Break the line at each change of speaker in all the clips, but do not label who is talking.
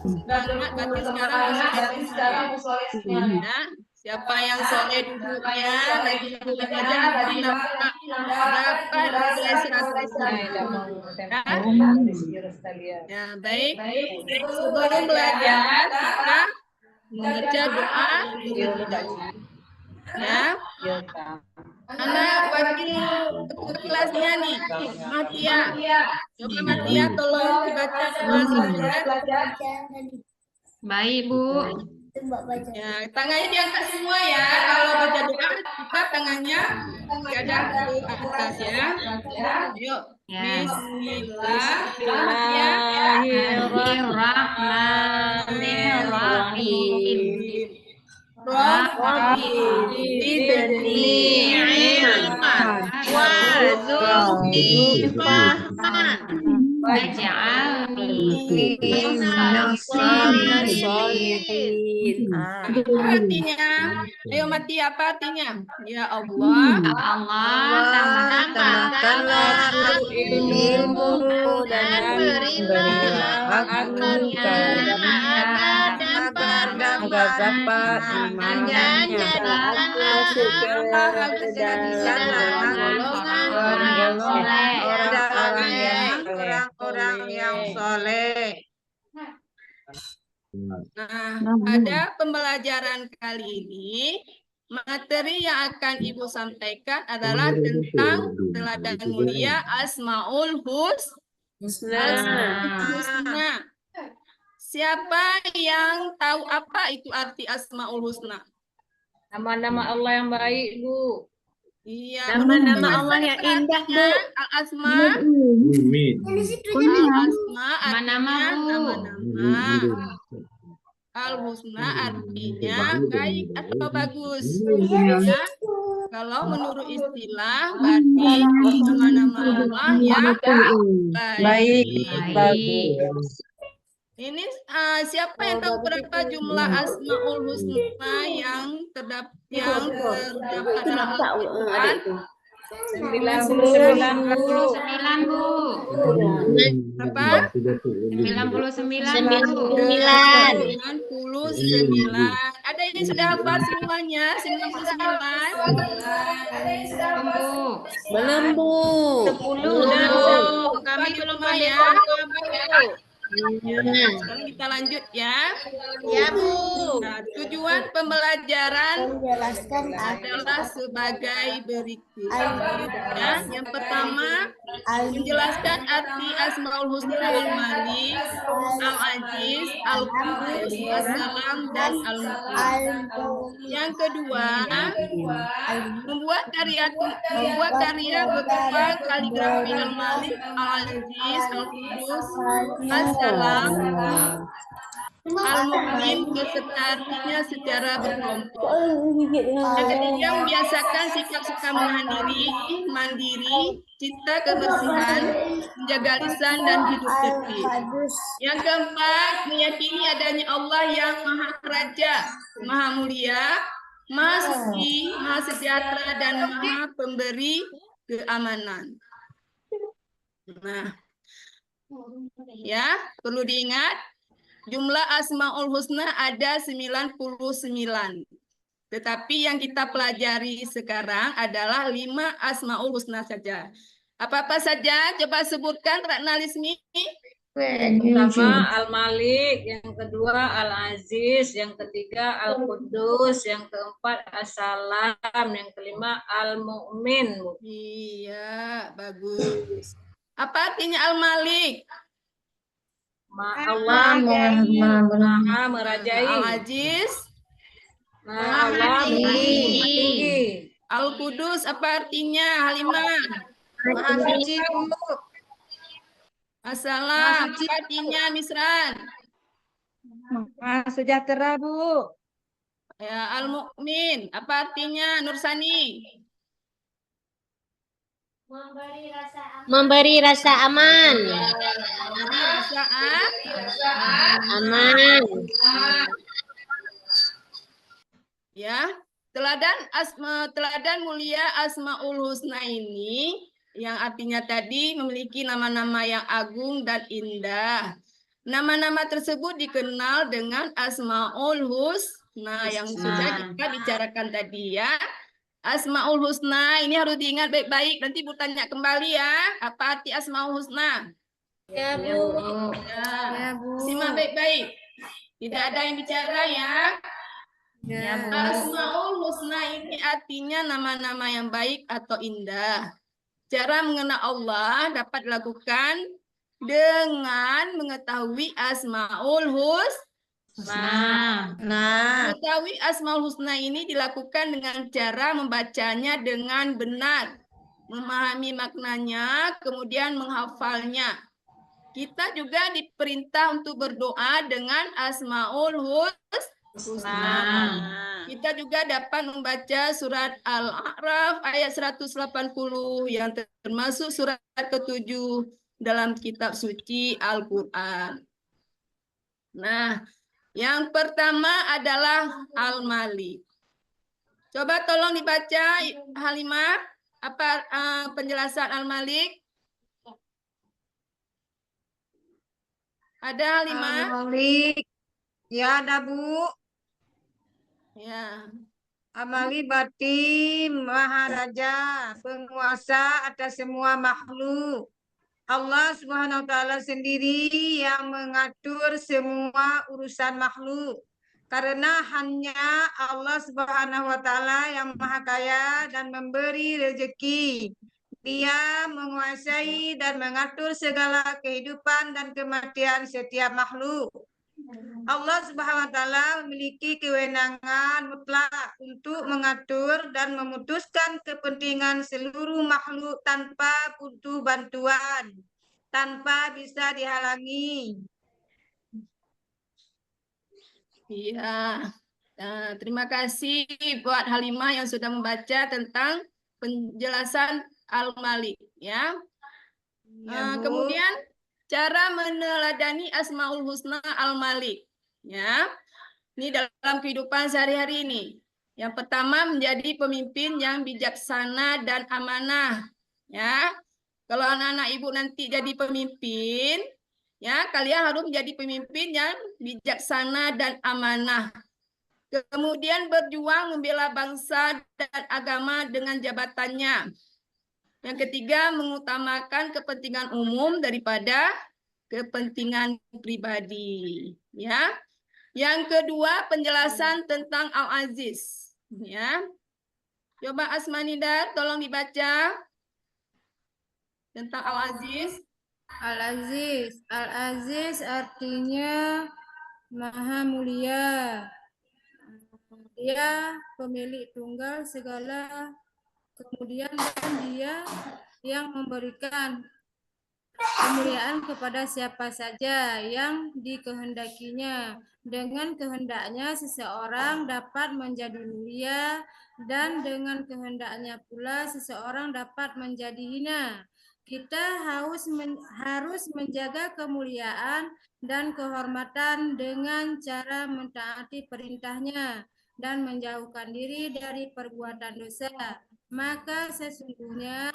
Semangat, berarti sekarang solehnya. Ya. Siapa yang soleh duduknya, lagi belajar, nanti dapat nilai 100. Ya, baik. Sebelum belajar, kita membaca doa terlebih dahulu. Ya. Anak wakil ketua kelasnya nih, Matia. Coba Matia tolong dibaca doa belajar.
Baik, Bu.
Ya, tangannya diangkat semua ya. Kalau baca doa, buka tangannya dihadap ke atas ya. Yuk.
Bismillahirrahmanirrahim.
Rabbi zidni ilman warzuqni fahman
waj'alni
minas sholihin. Apa artinya? Ayo Mati, apa artinya? Ya Allah,
tambahkanlah ilmu dan berilah aku agar dapat menjadikan masuk ke dalam orang-orang yang soleh.
Nah, pada pembelajaran kali ini, materi yang akan Ibu sampaikan adalah tentang teladan mulia Asmaul Husna. Siapa yang tahu apa itu arti Asmaul Husna?
Nama-nama Allah yang baik, Bu.
Iya,
Nama-nama Allah yang indah, Bu.
Al-Asma. Al-Asma artinya nama-nama. Al-Husna artinya baik atau bagus. Ya. Kalau menurut istilah berarti nama-nama Allah yang baik. Ini siapa yang tahu berapa jumlah Asmaul Husna yang terdapat dalam Al-Quran?
99, Bu.
Berapa?
99.
Ada yang sudah hafal semuanya? 99.
Belum, Bu.
10. Kami belum ya. Sekarang kita lanjut ya.
Ya, Bu.
Nah, tujuan pembelajaran adalah sebagai berikut. Ya, yang pertama, menjelaskan arti Asmaul Husna Al-Malik, Al-Aziz, Al-Qudus, As-Salam, dan Al-Mu'min. Yang kedua, membuat karya berupa kaligrafi Al-Malik, Al-Aziz, Al-Qudus, As-Salam, Al-Mu'min beserta artinya secara berkelompok. Yang ketiga, membiasakan sikap menahan diri, mandiri, cita kebersihan, menjaga lisan dan hidup tertib. Yang keempat, meyakini adanya Allah yang Maha Raja, Maha Mulia, Maha Suci, Maha Sejahtera, dan Maha Pemberi keamanan. Nah, ya, perlu diingat, jumlah Asmaul Husna ada 99. Tetapi yang kita pelajari sekarang adalah 5 Asmaul Husna saja. Apa-apa saja? Coba sebutkan, Ratna Lismi.
Pertama Al-Malik, yang kedua Al-Aziz, yang ketiga Al-Qudus, yang keempat As-Salam, yang kelima Al-Mu'min.
Iya, bagus. Apa artinya Al-Malik?
Allah Maha merajai.
Al-Aziz,
Allah tinggi.
Al-Qudus apa artinya? Halimah.
Maha suci, Bu.
As-Salam apa artinya? Misran.
Maha sejahtera, Bu.
Ya, Al-Mu'min apa artinya? Nursani.
Memberi rasa aman.
Memberi rasa
Aman.
Ya, teladan mulia Asmaul Husna ini yang artinya tadi memiliki nama-nama yang agung dan indah. Nama-nama tersebut dikenal dengan Asmaul Husna yang sudah kita bicarakan tadi ya. Asmaul Husna ini harus diingat baik-baik. Nanti Bu tanya kembali ya. Apa arti Asmaul Husna?
Ya, Bu.
Ya, simak baik-baik. Tidak ada yang bicara ya.
Ya, Bu.
Asmaul Husna ini artinya nama-nama yang baik atau indah. Cara mengenal Allah dapat dilakukan dengan mengetahui Asmaul Husna. Mengetahui Asmaul Husna ini dilakukan dengan cara membacanya dengan benar, memahami maknanya, kemudian menghafalnya. Kita juga diperintah untuk berdoa dengan Asmaul Husna. Kita juga dapat membaca surat Al-A'raf ayat 180 yang termasuk surat ke-7 dalam kitab suci Al-Quran. Nah, yang pertama adalah Al-Malik. Coba tolong dibaca Halimah, apa penjelasan Al-Malik? Ada Halimah?
Al-Malik. Ya, ada Bu.
Ya.
Al-Malik berarti Maharaja, penguasa atas semua makhluk. Allah Subhanahu wa taala sendiri yang mengatur semua urusan makhluk. Karena hanya Allah Subhanahu wa taala yang Maha Kaya dan memberi rezeki. Dia menguasai dan mengatur segala kehidupan dan kematian setiap makhluk. Allah Subhanahu wa taala memiliki kewenangan mutlak untuk mengatur dan memutuskan kepentingan seluruh makhluk tanpa butuh bantuan, tanpa bisa dihalangi.
Iya. Nah, terima kasih buat Halimah yang sudah membaca tentang penjelasan Al-Malik ya. Kemudian cara meneladani Asmaul Husna Al-Malik ya. Ini dalam kehidupan sehari-hari ini. Yang pertama menjadi pemimpin yang bijaksana dan amanah ya. Kalau anak-anak ibu nanti jadi pemimpin ya, kalian harus menjadi pemimpin yang bijaksana dan amanah. Kemudian berjuang membela bangsa dan agama dengan jabatannya. Yang ketiga, mengutamakan kepentingan umum daripada kepentingan pribadi. Ya. Yang kedua, penjelasan tentang Al-Aziz. Ya. Coba Asmanida, tolong dibaca tentang Al-Aziz.
Al-Aziz. Al-Aziz artinya Maha Mulia. Dia pemilik tunggal segala, kemudian dan dia yang memberikan kemuliaan kepada siapa saja yang dikehendakinya. Dengan kehendaknya seseorang dapat menjadi mulia dan dengan kehendaknya pula seseorang dapat menjadi hina. Kita harus menjaga kemuliaan dan kehormatan dengan cara mentaati perintahnya dan menjauhkan diri dari perbuatan dosa. Maka sesungguhnya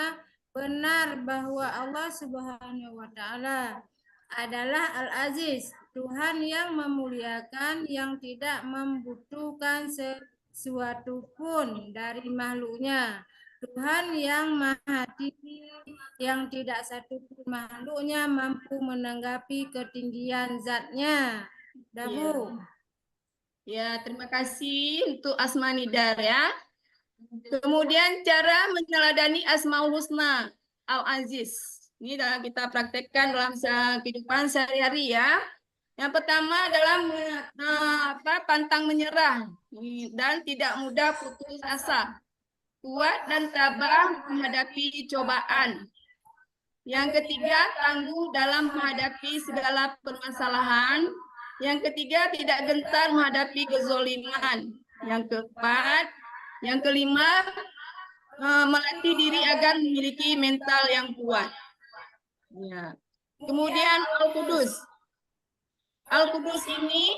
benar bahwa Allah Subhanahu wa taala adalah Al-Aziz, Tuhan yang memuliakan yang tidak membutuhkan sesuatu pun dari makhluknya. Tuhan yang maha tinggi, yang tidak satu pun makhluknya mampu menanggapi ketinggian zatnya. Dabu.
Ya, terima kasih untuk Asmanidar ya. Kemudian cara meneladani Asmaul Husna Al-Aziz. Ini dalam kita praktekkan dalam kehidupan sehari-hari ya. Yang pertama adalah pantang menyerah dan tidak mudah putus asa. Kuat dan tabah menghadapi cobaan. Yang ketiga, tangguh dalam menghadapi segala permasalahan. Yang ketiga, tidak gentar menghadapi kezoliman. Yang keempat, yang kelima, melatih diri agar memiliki mental yang kuat. Ya. Kemudian Al-Qudus. Al-Qudus ini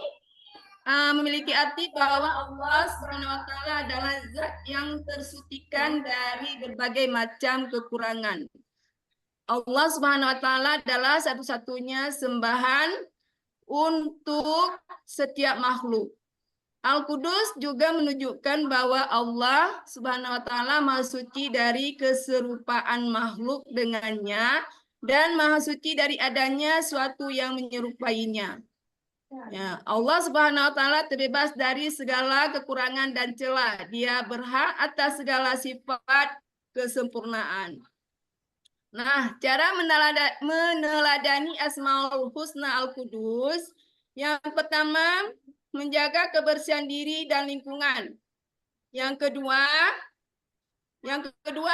memiliki arti bahwa Allah SWT adalah zat yang tersucikan dari berbagai macam kekurangan. Allah Subhanahu wa taala adalah satu-satunya sembahan untuk setiap makhluk. Al-Qudus juga menunjukkan bahwa Allah Subhanahu wa taala Maha Suci dari keserupaan makhluk dengannya dan Maha Suci dari adanya suatu yang menyerupainya. Ya, Allah Subhanahu wa taala terbebas dari segala kekurangan dan celah. Dia berhak atas segala sifat kesempurnaan. Nah, cara meneladani Asmaul Husna Al-Qudus yang pertama menjaga kebersihan diri dan lingkungan. Yang kedua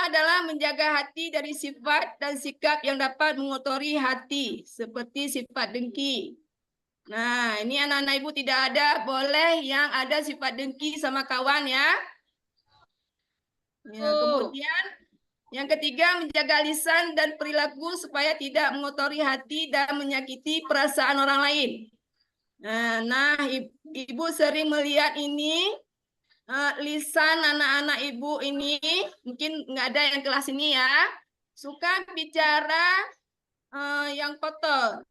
adalah menjaga hati dari sifat dan sikap yang dapat mengotori hati, seperti sifat dengki. Nah, ini anak-anak ibu tidak ada, boleh yang ada sifat dengki sama kawan ya. Kemudian yang ketiga menjaga lisan dan perilaku supaya tidak mengotori hati dan menyakiti perasaan orang lain. Nah, ibu sering melihat ini lisan anak-anak ibu ini, mungkin nggak ada yang kelas ini ya, suka bicara yang kotor,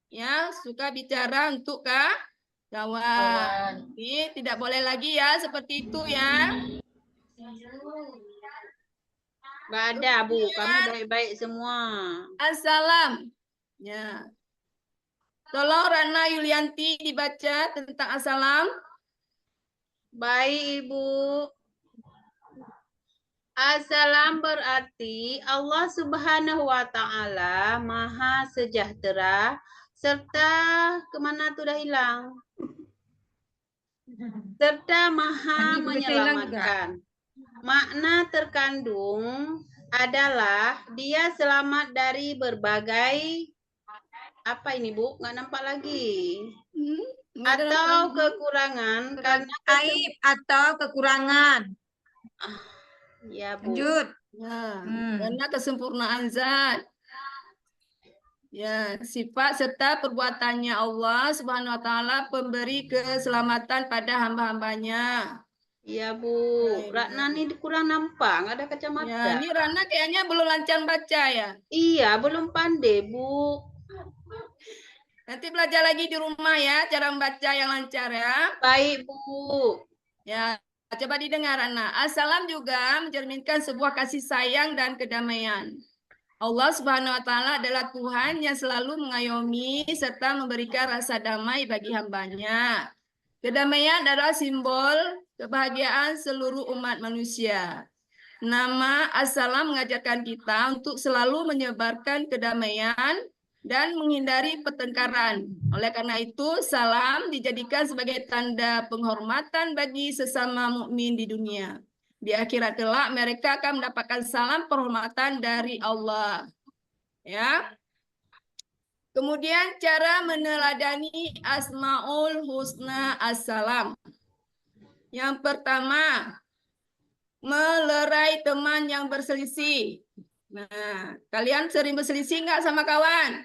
ya, suka bicara untuk kawan. Ini tidak boleh lagi ya seperti itu ya.
Nggak ada, Bu. Kami baik-baik semua.
Assalam. Ya. Tolong Rana Yulianti dibaca tentang assalam.
Baik, Ibu. Assalam berarti Allah Subhanahu wa taala Maha sejahtera serta kemana tuh dah hilang? Serta Maha menyelamatkan. Makna terkandung adalah dia selamat dari berbagai apa ini, Bu? Nggak nampak lagi. Atau kekurangan karena
Aib atau kekurangan.
ya, Bu.
Lanjut.
Ya, karena kesempurnaan zat. Ya, sifat serta perbuatannya Allah Subhanahu wa taala pemberi keselamatan pada hamba-hambanya.
Iya, Bu. Ratna nih kurang nampak, nggak ada kacamata.
Ya, ini Rana kayaknya belum lancar baca ya.
Iya, belum pandai, Bu.
Nanti belajar lagi di rumah ya, cara membaca yang lancar ya.
Baik, Bu.
Ya, coba didengar Rana. Assalam juga mencerminkan sebuah kasih sayang dan kedamaian. Allah Subhanahu wa taala adalah Tuhan yang selalu mengayomi serta memberikan rasa damai bagi hambanya. Kedamaian adalah simbol kebahagiaan seluruh umat manusia. Nama Assalam mengajarkan kita untuk selalu menyebarkan kedamaian dan menghindari pertengkaran. Oleh karena itu, salam dijadikan sebagai tanda penghormatan bagi sesama mukmin di dunia. Di akhirat kelak mereka akan mendapatkan salam penghormatan dari Allah. Ya. Kemudian cara meneladani Asmaul Husna Assalam. Yang pertama, melerai teman yang berselisih. Nah, kalian sering berselisih nggak sama kawan?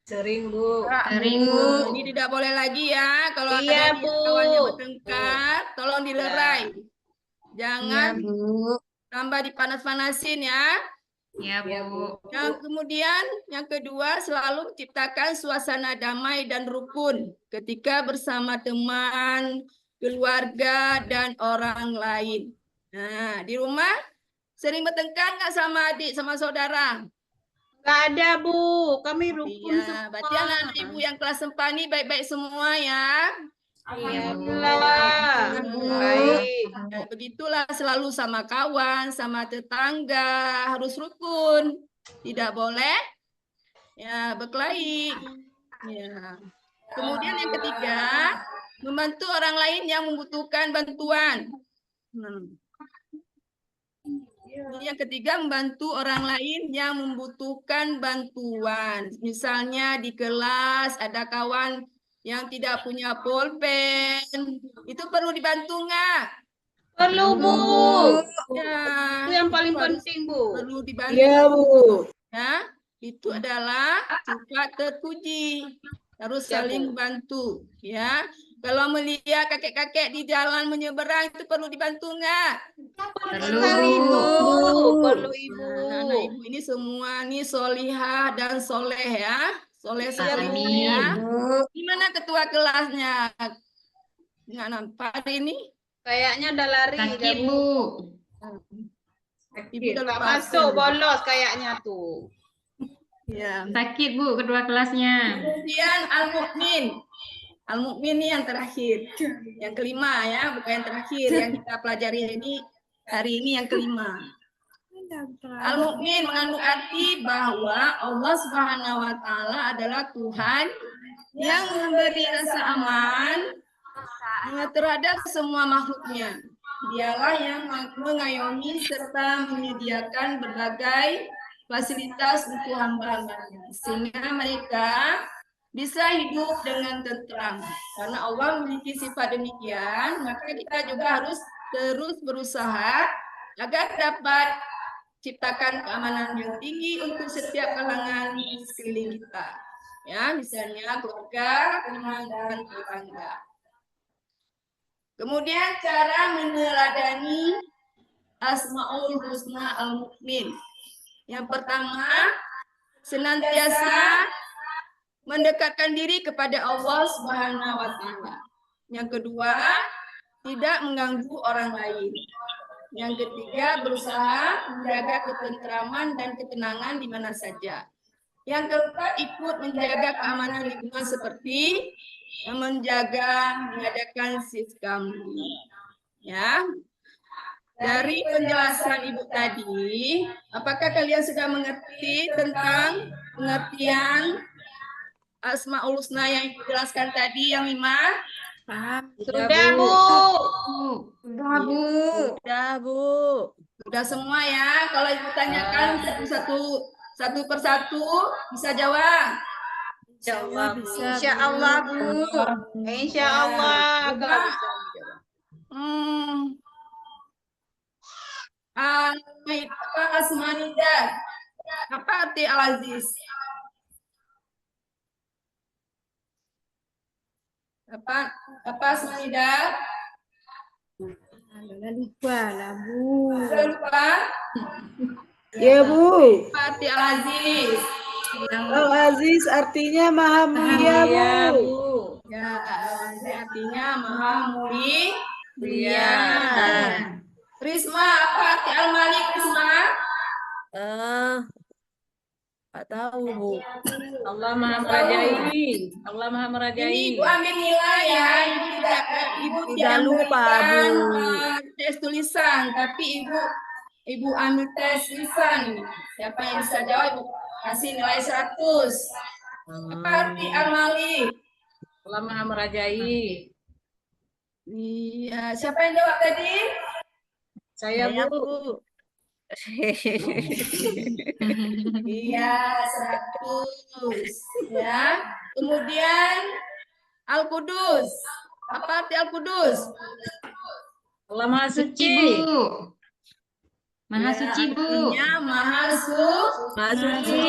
Sering, Bu.
Sering, Bu.
Ini tidak boleh lagi ya. Kalau
Iya,
ada
Bu.
kawannya bertengkar, tolong dilerai. Jangan
Iya, Bu.
tambah dipanas-panasin ya.
Iya, Bu.
Yang kemudian, yang kedua, selalu menciptakan suasana damai dan rukun ketika bersama teman, keluarga, dan orang lain. Nah, di rumah sering bertengkar nggak sama adik, sama saudara?
Nggak ada, Bu. Kami rukun
Iya,
semua.
berarti anak-anak ibu yang kelas 4 ini baik-baik semua ya.
Alhamdulillah.
Bu.
Baik.
Ya, begitulah selalu sama kawan, sama tetangga, harus rukun. Tidak boleh ya berkelahi. Ya. Kemudian yang ketiga, membantu orang lain yang membutuhkan bantuan. Yang ketiga, membantu orang lain yang membutuhkan bantuan. Misalnya di kelas ada kawan yang tidak punya pulpen, itu perlu dibantu nggak?
Perlu, Bu.
Ya,
Itu yang paling
harus-
penting, Bu.
perlu dibantu.
Iya, Bu.
Ya, itu adalah sifat terpuji. Harus
Ya,
saling
Bu.
membantu. Ya, kalau melihat kakek-kakek di jalan menyeberang itu perlu dibantu nggak?
Sekali, Bu. Perlu, Ibu.
Nah, anak ibu ini semua nih solihah dan soleh ya. soleh seperti ya. Gimana ketua kelasnya? Nggak nampak hari ini?
Kayaknya udah lari.
Sakit,
dah,
Bu.
Ibu udah
Nggak
lupa
masuk,
absen.
bolos kayaknya tuh.
Ya.
Sakit, Bu, kedua kelasnya.
Kemudian Al-Mu'min. Al-Mu'min ini yang terakhir. Yang kelima ya, bukan yang terakhir. Yang kita pelajari hari ini yang kelima. Al-Mu'min mengandung arti bahwa Allah Subhanahu wa Ta'ala adalah Tuhan yang memberi rasa aman terhadap semua makhluknya. Dialah yang mengayomi serta menyediakan berbagai fasilitas untuk hamba-hambanya, sehingga mereka bisa hidup dengan tentram. Karena Allah memiliki sifat demikian, maka kita juga harus terus berusaha agar dapat ciptakan keamanan yang tinggi untuk setiap kalangan di sekeliling kita. Ya, misalnya keluarga, teman, dan tetangga. Kemudian cara meneladani Asmaul Husna Al-Mu'min. Yang pertama, senantiasa mendekatkan diri kepada Allah Subhanahu wa Ta'ala. Yang kedua, tidak mengganggu orang lain. Yang ketiga, berusaha menjaga ketentraman dan ketenangan di mana saja. Yang keempat, ikut menjaga keamanan lingkungan seperti mengadakan siskam. Ya. Dari penjelasan Ibu tadi, apakah kalian sudah mengerti tentang pengertian Asmaul Husna yang dijelaskan tadi yang 5?
Paham.
Sudah, Bu.
Sudah, Bu.
Sudah, Bu.
Sudah semua ya. Kalau Ibu tanyakan satu persatu bisa jawab.
Insyaallah, Bu.
Bisa,
Insyaallah, Bu. Insyaallah.
Coba. Apa Asmanida? Apa arti Al-Aziz? Apa Asmanida?
Lupa lah, Bu.
Sudah lupa?
Ya, Bu.
Apa arti Al-Aziz?
Al-Aziz artinya Maha Mulia, Bu.
Ya, Al-Aziz artinya Maha Mulia. Risma, apa arti Al-Malik, Risma?
Nggak tahu, Bu.
Allah Maha Merajai. Allah Maha
Ini
Merajai.
Ibu ambil nilai ya. Ibu tidak
lupa,
memberikan
Bu.
tes tulisan, tapi Ibu ambil tes lisan. Siapa yang bisa jawab, Ibu kasih nilai 100. Apa arti Al-Malik?
Allah Maha Merajai.
Iya, siapa yang jawab tadi?
Saya, Bu.
Iya, 100. Ya. Kemudian Al-Qudus. Apa arti Al-Qudus?
Allah Maha
Suci,
Suci.
Bu. Maha
Ya,
suci, Bu.
artinya Maha
Maha
Suci.
Suci.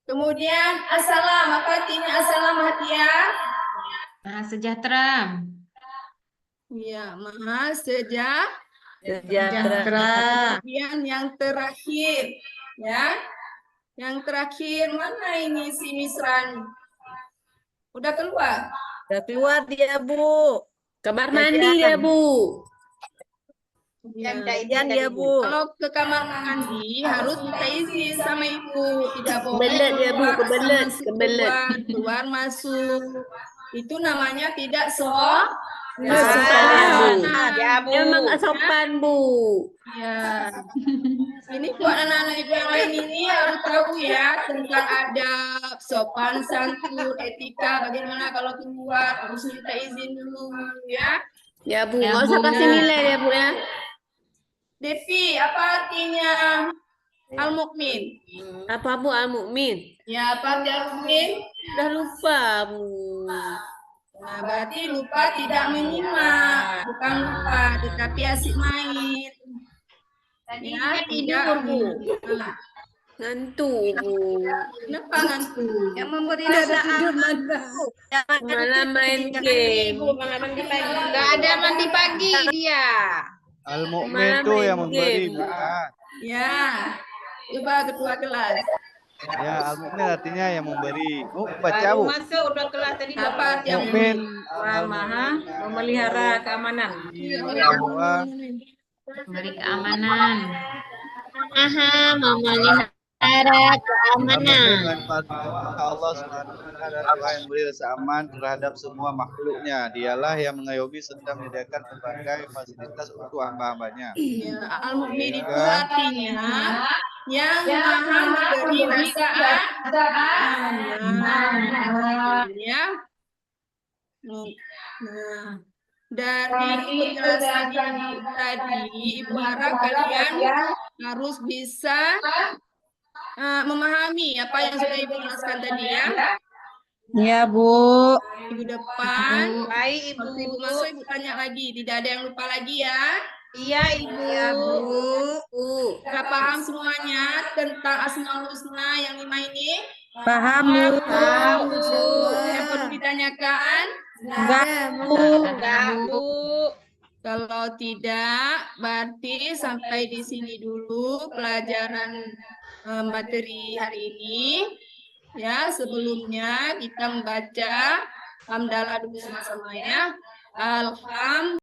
Kemudian Assalam. Apa artinya Assalam, Hatia?
Maha sejahtera.
Iya, Maha Sejahtera.
Sejahtera.
Kemudian yang terakhir, ya. Yang terakhir mana ini si Misran? Udah keluar?
Udah keluar dia, Bu.
Kamar
mandi dia,
Bu.
Kajian dia, Bu.
Kalau ke kamar mandi harus minta izin sama ibu, tidak boleh
Kebelet dia, Bu, kebelet,
masuk,
kebelet.
keluar masuk. Itu namanya tidak
Nggak sopan.
Ya, Bu.
Emang nggak sopan, Bu.
Ya. Ini buat anak-anak ibu yang lain ini harus tahu ya tentang adab, sopan santun, etika, bagaimana kalau keluar harus minta izin dulu ya.
Ya, Bu.
Ya,
Nggak usah
Bu.
kasih nilai ya, Bu ya.
Devi, apa artinya Al-Mukmin?
Apa, Bu? Al-Mu'min.
Ya, apa arti Al-Mukmin?
Udah lupa, Bu.
Nah, berarti lupa tidak menyimak, bukan lupa, tetapi asik main. Ya,
tidur, Bu.
Nah,
Ngantuk, Bu.
kenapa ngantuk?
Yang memberi rasa aman,
Malah main game.
Nggak ada mandi pagi dia.
Al-Mu'min
Malah
itu
main
yang memberi,
game.
bukan.
Ya, coba ketua kelas.
Ya, al-mu'min artinya yang memberi. Oh, baca
Baru
Bu.
masuk udah kelas tadi udah
Apa arti yang
Mukmin
Tuhan Maha memelihara keamanan.
Iya,
bahwa
Memberi keamanan.
Maha memelihara keamanan.
manfaat Allah Subhanahu wa taala adalah Tuhan yang memberi rasa aman terhadap semua makhluknya. Dialah yang mengayomi serta menyediakan berbagai fasilitas untuk hamba-hambanya.
Ya, al-mu'min itu
Sehingga
artinya yang maha memberi rasa aman. Ya. Nah, dari penjelasan ini tadi, Ibu harap kalian harus bisa memahami apa yang sudah Ibu jelaskan tadi ya.
Ya, Bu.
Minggu depan,
Baik Ibu.
waktu Ibu masuk, Ibu tanya lagi. Tidak ada yang lupa lagi ya.
Iya Ibu.
Sudah paham semuanya tentang Asmaul Husna yang 5 ini?
Paham, Bu.
Paham Bu.
Yang perlu ditanyakan?
Enggak, Bu.
Enggak Bu.
Kalau tidak, berarti sampai di sini dulu pelajaran materi hari ini. Ya, sebelumnya kita membaca hamdalah dulu sama-sama ya. Alhamdulillah.